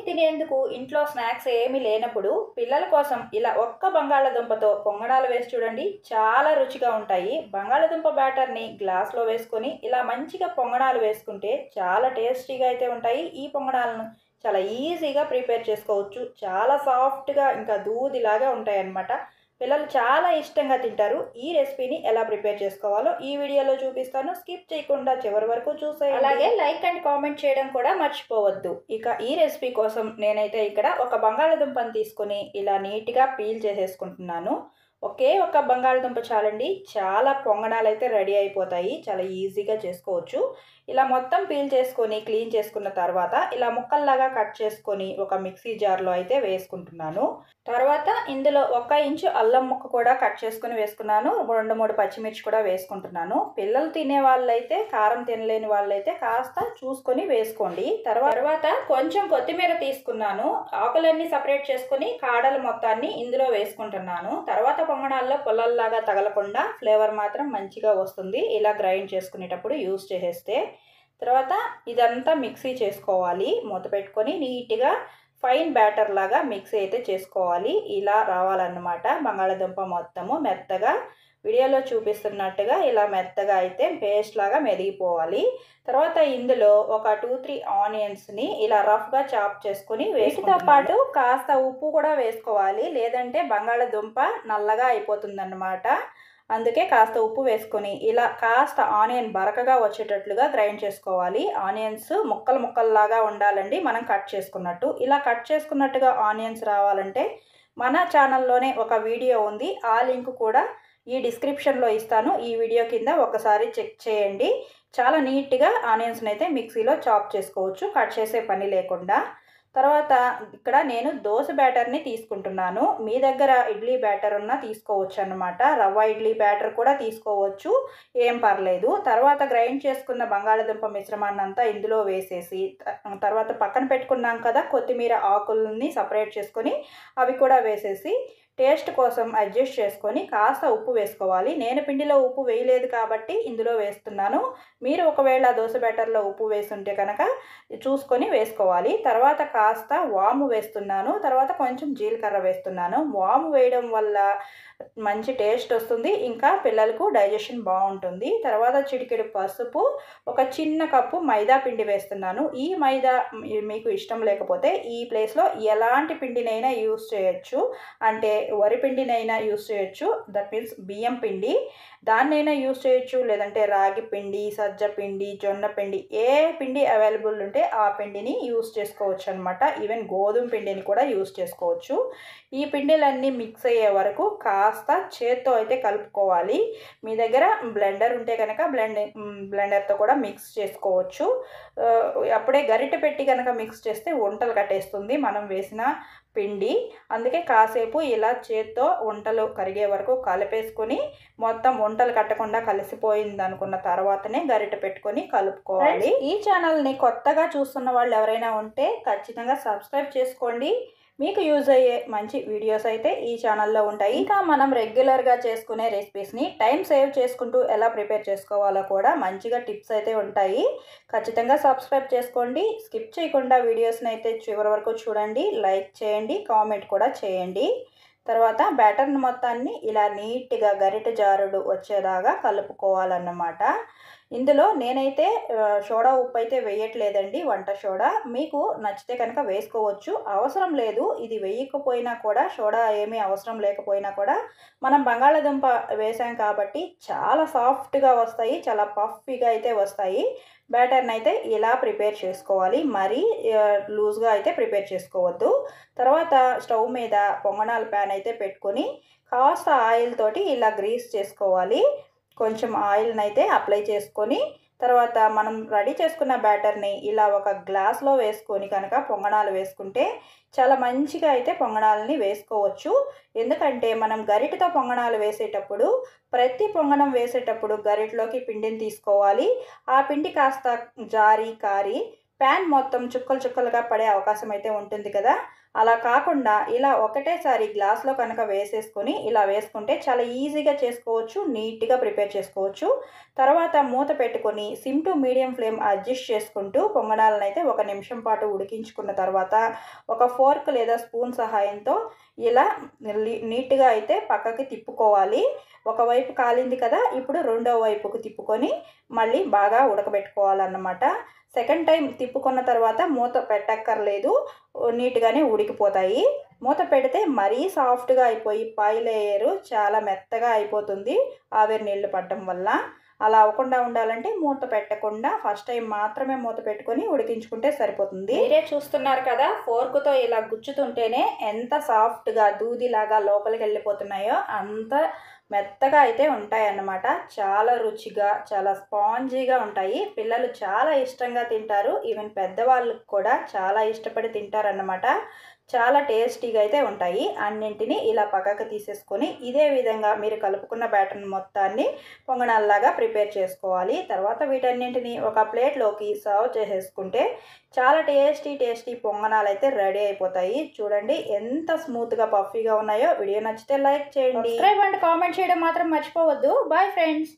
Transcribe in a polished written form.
తినేందుకు ఇంట్లో స్నాక్స్ ఏమీ లేనప్పుడు పిల్లల కోసం ఇలా ఒక్క బంగాళదుంపతో పొంగడాలు వేసి చూడండి. చాలా రుచిగా ఉంటాయి. బంగాళదుంప బ్యాటర్ని గ్లాస్లో వేసుకొని ఇలా మంచిగా పొంగడాలు వేసుకుంటే చాలా టేస్టీగా అయితే ఉంటాయి. ఈ పొంగడాలను చాలా ఈజీగా ప్రిపేర్ చేసుకోవచ్చు. చాలా సాఫ్ట్గా ఇంకా దూదిలాగా ఉంటాయి అన్నమాట. పిల్లలు చాలా ఇష్టంగా తింటారు. ఈ రెసిపీని ఎలా ప్రిపేర్ చేసుకోవాలో ఈ వీడియోలో చూపిస్తాను. స్కిప్ చేయకుండా చివరి వరకు చూసేయండి. అలాగే లైక్ అండ్ కామెంట్ చేయడం కూడా మర్చిపోవద్దు. ఇక ఈ రెసిపీ కోసం నేనైతే ఇక్కడ ఒక బంగాళదుంపని తీసుకొని ఇలా నీట్గా పీల్ చేసేసుకుంటున్నాను. ఒకే ఒక బంగాళదుంప చాలండి. చాలా పొంగడాలు అయితే రెడీ అయిపోతాయి. చాలా ఈజీగా చేసుకోవచ్చు. ఇలా మొత్తం పీల్ చేసుకొని క్లీన్ చేసుకున్న తర్వాత ఇలా ముక్కల్లాగా కట్ చేసుకొని ఒక మిక్సీ జార్లో అయితే వేసుకుంటున్నాను. తర్వాత ఇందులో 1 ఇంచు అల్లం ముక్క కూడా కట్ చేసుకుని వేసుకున్నాను. 2-3 పచ్చిమిర్చి కూడా వేసుకుంటున్నాను. పిల్లలు తినే వాళ్ళైతే, కారం తినలేని వాళ్ళైతే కాస్త చూసుకొని వేసుకోండి. తర్వాత కొంచెం కొత్తిమీర తీసుకున్నాను. ఆకులన్నీ సపరేట్ చేసుకొని కాడలు మొత్తాన్ని ఇందులో వేసుకుంటున్నాను. తర్వాత పొంగడాల్లో పొల్లల్లాగా తగలకుండా ఫ్లేవర్ మాత్రం మంచిగా వస్తుంది ఇలా గ్రైండ్ చేసుకునేటప్పుడు యూస్ చేసేస్తే. తర్వాత ఇదంతా మిక్సీ చేసుకోవాలి. మూత పెట్టుకొని నీట్గా ఫైన్ బ్యాటర్ లాగా మిక్సీ అయితే చేసుకోవాలి. ఇలా రావాలన్నమాట. బంగాళదుంప మొత్తము మెత్తగా వీడియోలో చూపిస్తున్నట్టుగా ఇలా మెత్తగా అయితే పేస్ట్ లాగా మెదిగిపోవాలి. తర్వాత ఇందులో ఒక 2-3 ఆనియన్స్ని ఇలా రఫ్గా చాప్ చేసుకుని వీటితో పాటు కాస్త ఉప్పు కూడా వేసుకోవాలి. లేదంటే బంగాళదుంప నల్లగా అయిపోతుందన్నమాట. అందుకే కాస్త ఉప్పు వేసుకొని ఇలా కాస్త ఆనియన్ బరకగా వచ్చేటట్లుగా గ్రైండ్ చేసుకోవాలి. ఆనియన్స్ ముక్కల్లాగా ఉండాలండి, మనం కట్ చేసుకున్నట్టు. ఇలా కట్ చేసుకున్నట్టుగా ఆనియన్స్ రావాలంటే మన ఛానల్లోనే ఒక వీడియో ఉంది. ఆ లింక్ కూడా ఈ డిస్క్రిప్షన్లో ఇస్తాను. ఈ వీడియో కింద ఒకసారి చెక్ చేయండి. చాలా నీట్గా ఆనియన్స్ని అయితే మిక్సీలో చాప్ చేసుకోవచ్చు, కట్ చేసే పని లేకుండా. తర్వాత ఇక్కడ నేను దోశ బ్యాటర్ని తీసుకుంటున్నాను. మీ దగ్గర ఇడ్లీ బ్యాటర్ ఉన్నా తీసుకోవచ్చు అన్నమాట. రవ్వ ఇడ్లీ బ్యాటర్ కూడా తీసుకోవచ్చు, ఏం పర్లేదు. తర్వాత గ్రైండ్ చేసుకున్న బంగాళదుంప మిశ్రమాన్ని అంతా ఇందులో వేసేసి తర్వాత పక్కన పెట్టుకున్నాం కదా కొత్తిమీర ఆకుల్ని సపరేట్ చేసుకొని అవి కూడా వేసేసి టేస్ట్ కోసం అడ్జస్ట్ చేసుకొని కాస్త ఉప్పు వేసుకోవాలి. నేను పిండిలో ఉప్పు వేయలేదు కాబట్టి ఇందులో వేస్తున్నాను. మీరు ఒకవేళ దోశ బ్యాటర్లో ఉప్పు వేస్తుంటే కనుక చూసుకొని వేసుకోవాలి. తర్వాత కాస్త వాము వేస్తున్నాను. తర్వాత కొంచెం జీలకర్ర వేస్తున్నాను. వాము వేయడం వల్ల మంచి టేస్ట్ వస్తుంది, ఇంకా పిల్లలకు డైజెషన్ బాగుంటుంది. తర్వాత చిటికెడు పసుపు, ఒక చిన్న కప్పు మైదా పిండి వేస్తున్నాను. ఈ మైదా మీకు ఇష్టం లేకపోతే ఈ ప్లేస్లో ఎలాంటి పిండినైనా యూస్ చేయొచ్చు. అంటే వరి పిండినైనా యూస్ చేయొచ్చు, దట్ మీన్స్ బియ్యం పిండి, దాన్నైనా యూస్ చేయొచ్చు. లేదంటే రాగి పిండి, సజ్జ పిండి, జొన్న పిండి, ఏ పిండి అవైలబుల్ ఉంటే ఆ పిండిని యూస్ చేసుకోవచ్చు అనమాట. ఈవెన్ గోధుమ పిండిని కూడా యూస్ చేసుకోవచ్చు. ఈ పిండిలన్నీ మిక్స్ అయ్యే వరకు కాస్త చేత్తో అయితే కలుపుకోవాలి. మీ దగ్గర బ్లెండర్ ఉంటే కనుక బ్లెండర్తో కూడా మిక్స్ చేసుకోవచ్చు. అప్పుడే గరిటె పెట్టి కనుక మిక్స్ చేస్తే వంటలు కట్టేస్తుంది మనం వేసిన పిండి. అందుకే కాసేపు ఇలా చేత్తో వంటలు కరిగే వరకు కలిపేసుకొని మొత్తం వంటలు కట్టకుండా కలిసిపోయింది అనుకున్న తర్వాతనే గరిటె పెట్టుకొని కలుపుకోవాలి. ఈ ఛానల్ని కొత్తగా చూస్తున్న వాళ్ళు ఎవరైనా ఉంటే ఖచ్చితంగా సబ్స్క్రైబ్ చేసుకోండి. మీకు యూజ్ అయ్యే మంచి వీడియోస్ అయితే ఈ ఛానల్లో ఉంటాయి. ఇంకా మనం రెగ్యులర్గా చేసుకునే రెసిపీస్ని టైం సేవ్ చేసుకుంటూ ఎలా ప్రిపేర్ చేసుకోవాలో కూడా మంచిగా టిప్స్ అయితే ఉంటాయి. ఖచ్చితంగా సబ్స్క్రైబ్ చేసుకోండి. స్కిప్ చేయకుండా వీడియోస్ని అయితే చివరి వరకు చూడండి. లైక్ చేయండి, కామెంట్ కూడా చేయండి. తర్వాత బ్యాటర్ని మొత్తాన్ని ఇలా నీట్గా గరిటె జారుడు వచ్చేదాకా కలుపుకోవాలన్నమాట. ఇందులో నేనైతే సోడా ఉప్పు అయితే వేయట్లేదండి, వంట సోడా. మీకు నచ్చితే కనుక వేసుకోవచ్చు, అవసరం లేదు. ఇది వేయకపోయినా కూడా, సోడా ఏమీ అవసరం లేకపోయినా కూడా మనం బంగాళదుంప వేసాం కాబట్టి చాలా సాఫ్ట్గా వస్తాయి, చాలా పఫీగా అయితే వస్తాయి. బ్యాటర్ని అయితే ఇలా ప్రిపేర్ చేసుకోవాలి, మరీ లూజ్గా అయితే ప్రిపేర్ చేసుకోవద్దు. తర్వాత స్టవ్ మీద పొంగనాల ప్యాన్ అయితే పెట్టుకొని కాస్త ఆయిల్ తోటి ఇలా గ్రీస్ చేసుకోవాలి. కొంచెం ఆయిల్ని అయితే అప్లై చేసుకొని తర్వాత మనం రెడీ చేసుకున్న బ్యాటర్ని ఇలా ఒక గ్లాస్లో వేసుకొని కనుక పొంగనాలు వేసుకుంటే చాలా మంచిగా అయితే పొంగనాలని వేసుకోవచ్చు. ఎందుకంటే మనం గరిటెతో పొంగనాలు వేసేటప్పుడు ప్రతి పొంగనం వేసేటప్పుడు గరిటెలోకి పిండిని తీసుకోవాలి. ఆ పిండి కాస్త జారి కారి ప్యాన్ మొత్తం చుక్కలు చుక్కలుగా పడే అవకాశం అయితే ఉంటుంది కదా. అలా కాకుండా ఇలా ఒకటేసారి గ్లాస్లో కనుక వేసేసుకొని ఇలా వేసుకుంటే చాలా ఈజీగా చేసుకోవచ్చు, నీట్గా ప్రిపేర్ చేసుకోవచ్చు. తర్వాత మూత పెట్టుకొని SIM to medium flame adjust చేసుకుంటూ పొంగనాలను అయితే 1 నిమిషం పాటు ఉడికించుకున్న తర్వాత ఒక ఫోర్క్ లేదా స్పూన్ సహాయంతో ఇలా నీట్గా అయితే పక్కకి తిప్పుకోవాలి. ఒకవైపు కాలింది కదా, ఇప్పుడు రెండో వైపుకు తిప్పుకొని మళ్ళీ బాగా ఉడకబెట్టుకోవాలన్నమాట. సెకండ్ టైం తిప్పుకున్న తర్వాత మూత పెట్టక్కర్లేదు, నీట్గానే ఉడికిపోతాయి. మూత పెడితే మరీ సాఫ్ట్గా అయిపోయి పై లేయరు చాలా మెత్తగా అయిపోతుంది ఆవిరి నీళ్లు పడడం వల్ల. అలా అవ్వకుండా ఉండాలంటే మూత పెట్టకుండా ఫస్ట్ టైం మాత్రమే మూత పెట్టుకొని ఉడికించుకుంటే సరిపోతుంది. మీరే చూస్తున్నారు కదా, ఫోర్కుతో ఇలా గుచ్చుతుంటేనే ఎంత సాఫ్ట్గా దూదిలాగా లోపలికి వెళ్ళిపోతున్నాయో అంత మెత్తగా అయితే ఉంటాయి అన్నమాట. చాలా రుచిగా చాలా స్పాంజీగా ఉంటాయి. పిల్లలు చాలా ఇష్టంగా తింటారు. ఈవెన్ పెద్దవాళ్ళకు కూడా చాలా ఇష్టపడి తింటారన్నమాట. చాలా టేస్టీగా అయితే ఉంటాయి. అన్నింటినీ ఇలా పక్కకు తీసేసుకొని ఇదే విధంగా మీరు కలుపుకున్న బ్యాటర్ మొత్తాన్ని పొంగనాల్లాగా ప్రిపేర్ చేసుకోవాలి. తర్వాత వీటన్నింటినీ ఒక ప్లేట్లోకి సర్వ్ చేసేసుకుంటే చాలా టేస్టీ పొంగనాలు అయితే రెడీ అయిపోతాయి. చూడండి ఎంత స్మూత్గా పఫీగా ఉన్నాయో. వీడియో నచ్చితే లైక్ చేయండి, సబ్స్క్రైబ్ అండ్ కామెంట్ చేయడం మాత్రం మర్చిపోవద్దు. Bye friends.